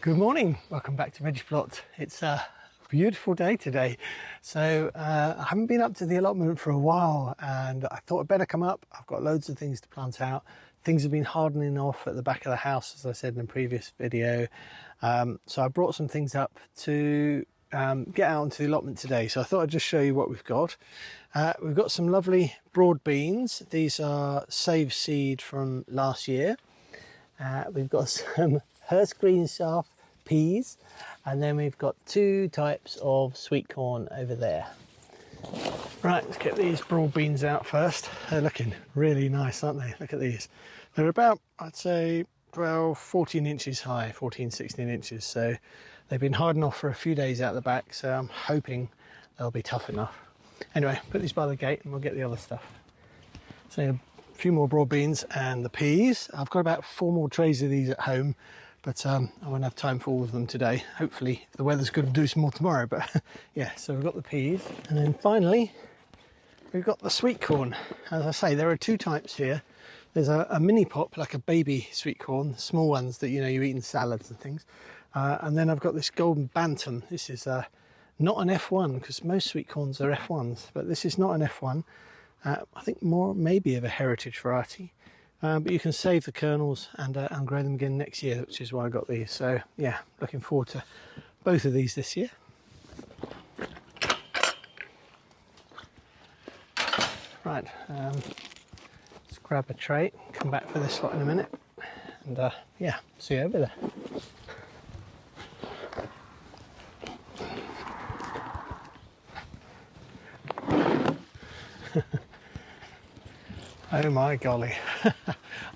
Good morning, welcome back to VeggiePlot. It's a beautiful day today. So I haven't been up to the allotment for a while and I thought I'd better come up. I've got loads of things to plant out. Things have been hardening off at the back of the house, as I said in a previous video. So I brought some things up to get out onto the allotment today. So I thought I'd just show you what we've got. We've got some lovely broad beans. These are save seed from last year. We've got some Hearst green chaff peas, and then we've got two types of sweet corn over there. Right, let's get these broad beans out first. They're looking really nice, aren't they? Look at these. They're about, I'd say, 12, 14 inches high, 14, 16 inches. So they've been hardened off for a few days out the back, so I'm hoping they'll be tough enough. Anyway, put these by the gate and we'll get the other stuff. So a few more broad beans and the peas. I've got about 4 more trays of these at home, but I won't have time for all of them today. Hopefully, if the weather's good, we'll do some more tomorrow. But yeah, so we've got the peas. And then finally, we've got the sweet corn. As I say, there are two types here. There's a mini pop, like a baby sweet corn, small ones that, you know, you eat in salads and things. And then I've got this golden bantam. This is not an F1, because most sweet corns are F1s, but this is not an F1. I think more maybe of a heritage variety. But you can save the kernels and grow them again next year, which is why I got these. So yeah, looking forward to both of these this year. Right, let's grab a tray, come back for this lot in a minute, and yeah, see you over there. Oh my golly,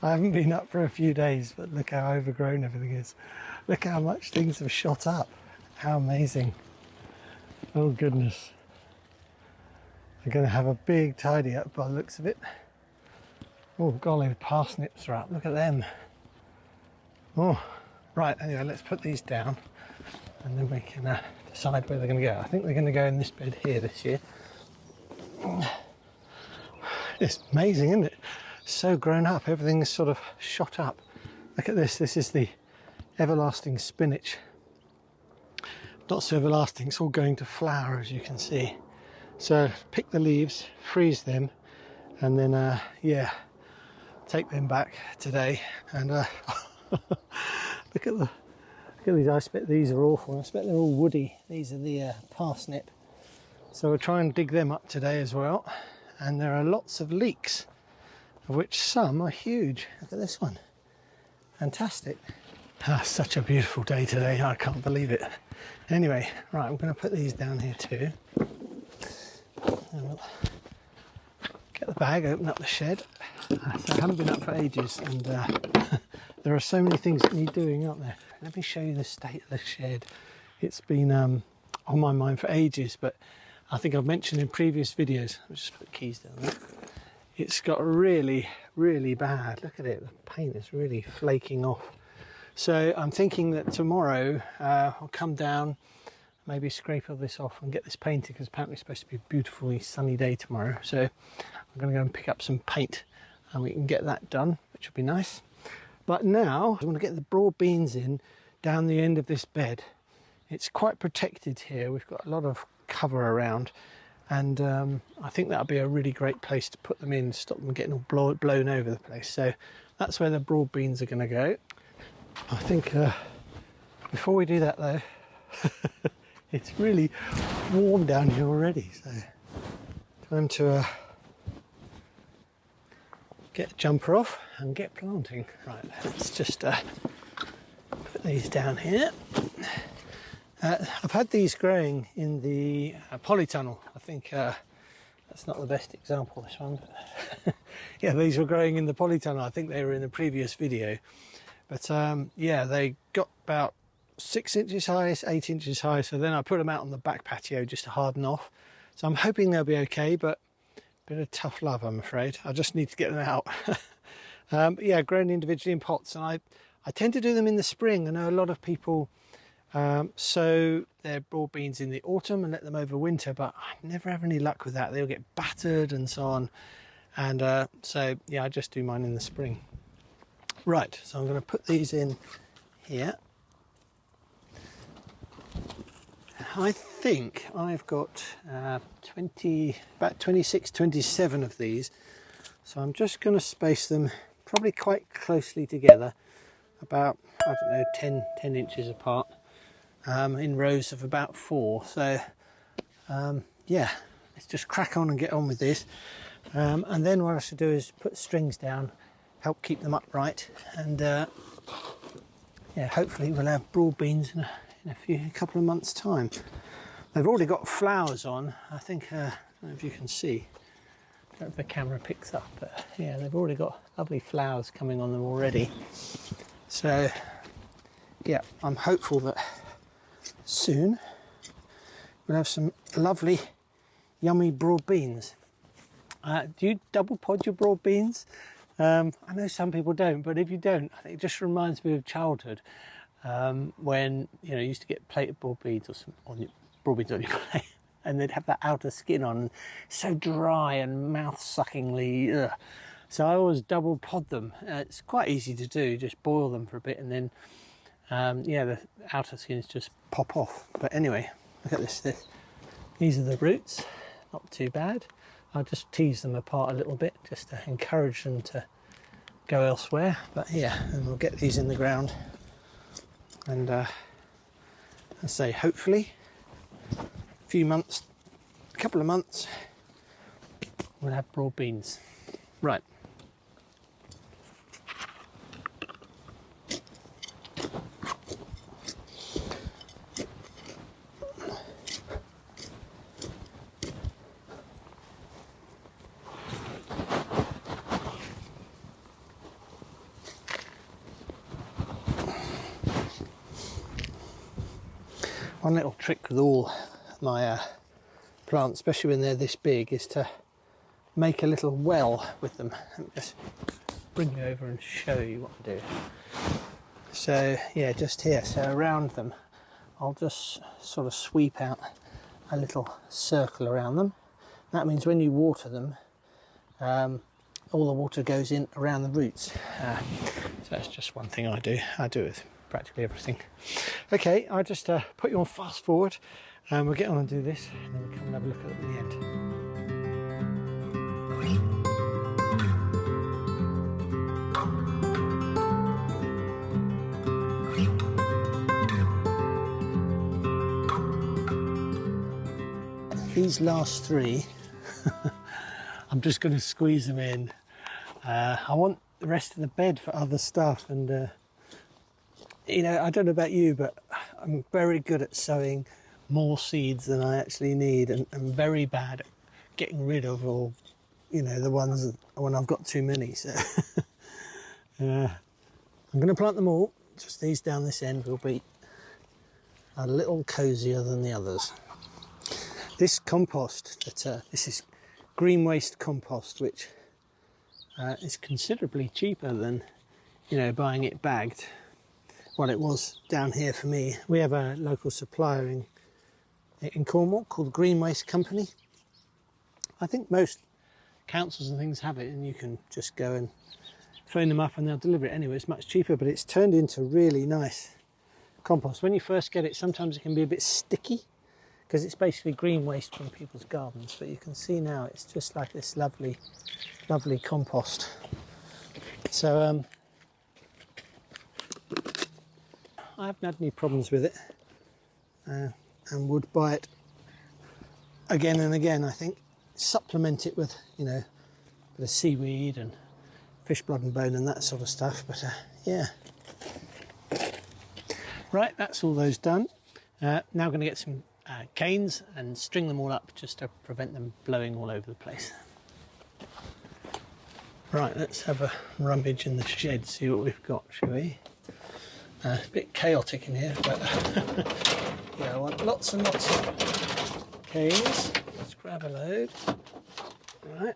I haven't been up for a few days, but look how overgrown everything is. Look how much things have shot up. How amazing. Oh goodness. I'm going to have a big tidy up by the looks of it. Oh golly, the parsnips are up, look at them. Oh, right, anyway, let's put these down and then we can decide where they're going to go. I think they're going to go in this bed here this year. It's amazing, isn't it? So grown up, everything's sort of shot up. Look at this, this is the everlasting spinach. Not so everlasting, it's all going to flower, as you can see. So pick the leaves, freeze them, and then yeah, take them back today. And look at these. I expect these are awful. I expect they're all woody. These are the parsnip. So we'll try and dig them up today as well. And there are lots of leeks, of which some are huge. Look at this one. Fantastic. Such a beautiful day today. I can't believe it. Anyway, right, I'm going to put these down here too. And we'll get the bag, open up the shed. So I haven't been up for ages, and there are so many things that need doing, aren't there? Let me show you the state of the shed. It's been on my mind for ages, but I think I've mentioned in previous videos, I'll just put the keys down there. It's got really, really bad. Look at it, the paint is really flaking off. So I'm thinking that tomorrow I'll come down, maybe scrape all this off and get this painted, because apparently it's supposed to be a beautifully sunny day tomorrow. So I'm going to go and pick up some paint and we can get that done, which will be nice. But now I want to get the broad beans in down the end of this bed. It's quite protected here. We've got a lot of cover around, and I think that'll be a really great place to put them in, stop them getting all blown over the place. So that's where the broad beans are going to go. I think before we do that though, it's really warm down here already, so time to get a jumper off and get planting. Right, let's just put these down here. I've had these growing in the polytunnel. I think that's not the best example, this one. But yeah, these were growing in the polytunnel. I think they were in the previous video. But yeah, they got about 6 inches high, 8 inches high. So then I put them out on the back patio just to harden off. So I'm hoping they'll be okay, but a bit of tough love, I'm afraid. I just need to get them out. But yeah, grown individually in pots. And I tend to do them in the spring. I know a lot of people sow their broad beans in the autumn and let them overwinter, but I never have any luck with that. They'll get battered and so on. And so yeah, I just do mine in the spring. Right, so I'm going to put these in here. I think I've got about 26, 27 of these. So I'm just going to space them probably quite closely together, about, I don't know, 10 inches apart, in rows of about 4. So yeah, let's just crack on and get on with this. And then what I should do is put strings down, help keep them upright, and yeah, hopefully we'll have broad beans in a couple of months' time. They've already got flowers on. I think, I don't know if you can see, I don't know if the camera picks up, but yeah, they've already got lovely flowers coming on them already. So yeah, I'm hopeful that soon we'll have some lovely, yummy broad beans. Do you double pod your broad beans? I know some people don't, but if you don't, I think it just reminds me of childhood, when you used to get plated broad beans broad beans on your plate, and they'd have that outer skin on, so dry and mouth-suckingly. Ugh. So I always double pod them. It's quite easy to do. Just boil them for a bit, and then yeah, the outer skins just pop off. But anyway, look at this. These are the roots. Not too bad. I'll just tease them apart a little bit just to encourage them to go elsewhere. But yeah, and we'll get these in the ground, and I say hopefully a couple of months, we'll have broad beans. Right. One little trick with all my plants, especially when they're this big, is to make a little well with them. Let me just bring you over and show you what I do. So yeah, just here, so around them, I'll just sort of sweep out a little circle around them. That means when you water them, all the water goes in around the roots. So that's just one thing I do. I do it with practically everything. Okay, I'll just put you on fast forward, and we'll get on and do this, and then we'll come and have a look at it at the end. These last 3, I'm just going to squeeze them in. I want the rest of the bed for other stuff, and I don't know about you, but I'm very good at sowing more seeds than I actually need, and I'm very bad at getting rid of all, the ones when I've got too many. So I'm going to plant them all. Just these down this end will be a little cosier than the others. This compost, this is green waste compost, which is considerably cheaper than, buying it bagged. Well, it was down here for me. We have a local supplier in Cornwall called the Green Waste Company. I think most councils and things have it, and you can just go and phone them up and they'll deliver it. Anyway, it's much cheaper, but it's turned into really nice compost. When you first get it, sometimes it can be a bit sticky because it's basically green waste from people's gardens, but you can see now it's just like this lovely, lovely compost. So I haven't had any problems with it, and would buy it again and again. I think supplement it with a bit of seaweed and fish blood and bone and that sort of stuff. But yeah, right, that's all those done. Now I'm going to get some canes and string them all up just to prevent them blowing all over the place. Right, let's have a rummage in the shed, see what we've got, shall we? It's a bit chaotic in here, but yeah, I want lots and lots of canes. Let's grab a load. Right.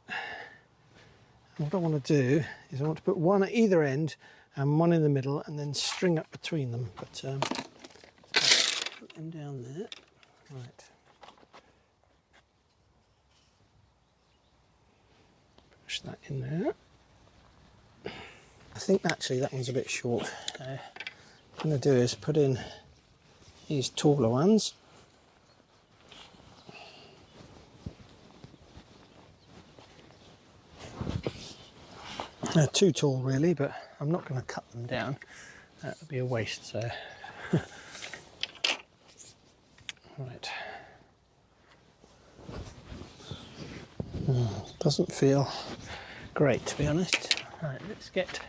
And what I want to do is I want to put one at either end and one in the middle, and then string up between them. But put them down there. Right. Push that in there. I think actually that one's a bit short. What I'm going to do is put in these taller ones, They're too tall really, but I'm not going to cut them down. That would be a waste, so. Right. Doesn't feel great, to be honest. Right, let's get...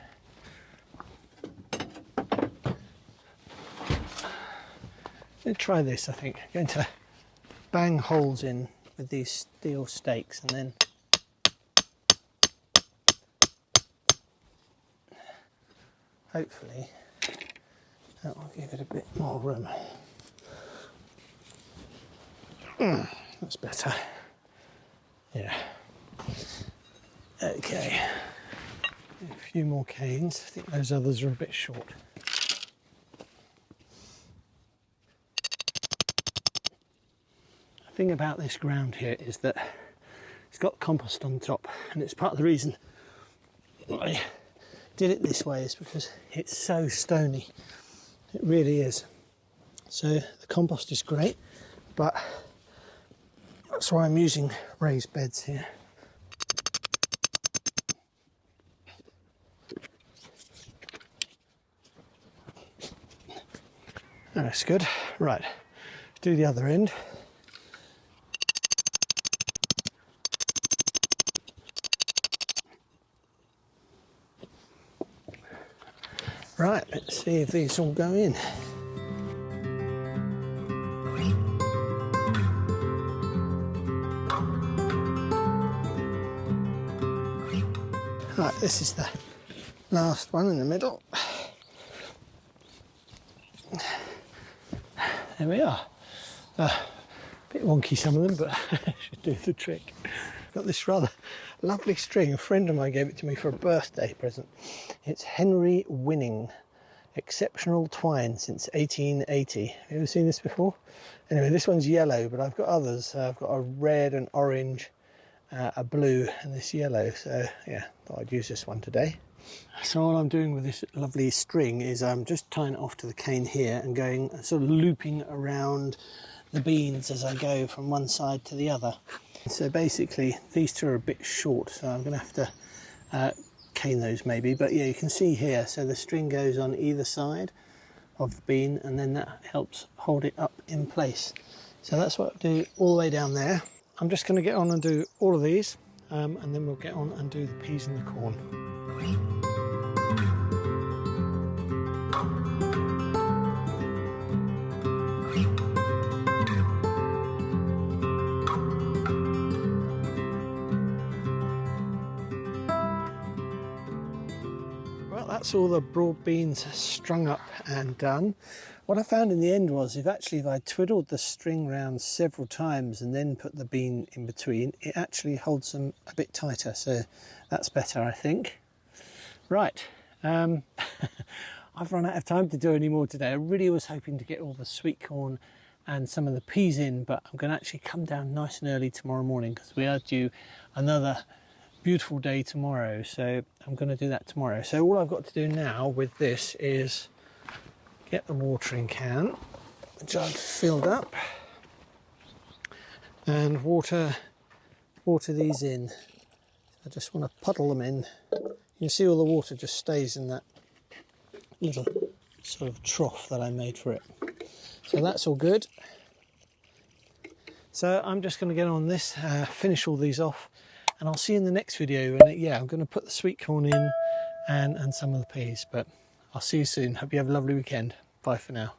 Let's try this, I think. I'm going to bang holes in with these steel stakes and then hopefully that will give it a bit more room. That's better. Yeah. Okay. A few more canes. I think those others are a bit short. The thing about this ground here is that it's got compost on top, and it's part of the reason I did it this way is because it's so stony. It really is. So the compost is great, but that's why I'm using raised beds here. That's good. Right, let's do the other end. Right, let's see if these all go in. Right, this is the last one in the middle. There we are. A bit wonky some of them, but should do the trick. Got this rather lovely string. A friend of mine gave it to me for a birthday present. It's Henry Winning, exceptional twine since 1880. Have you ever seen this before? Anyway, this one's yellow, but I've got others. I've got a red, an orange, a blue, and this yellow. So yeah, thought I'd use this one today. So all I'm doing with this lovely string is I'm just tying it off to the cane here and going sort of looping around the beans as I go from one side to the other. So basically these two are a bit short, so I'm going to have to cane those maybe, but yeah, you can see here, so the string goes on either side of the bean and then that helps hold it up in place. So that's what I do all the way down there. I'm just going to get on and do all of these and then we'll get on and do the peas and the corn. Well, that's all the broad beans strung up and done. What I found in the end was if I twiddled the string round several times and then put the bean in between, it actually holds them a bit tighter, so that's better, I think. Right, I've run out of time to do any more today. I really was hoping to get all the sweet corn and some of the peas in, but I'm going to actually come down nice and early tomorrow morning because we are due another beautiful day tomorrow, so I'm going to do that tomorrow. So all I've got to do now with this is get the watering can, which I've filled up, and water these in. I just want to puddle them in. You see all the water just stays in that little sort of trough that I made for it. So that's all good. So I'm just going to get on this, finish all these off, and I'll see you in the next video. And yeah, I'm going to put the sweet corn in and some of the peas, but I'll see you soon. Hope you have a lovely weekend. Bye for now.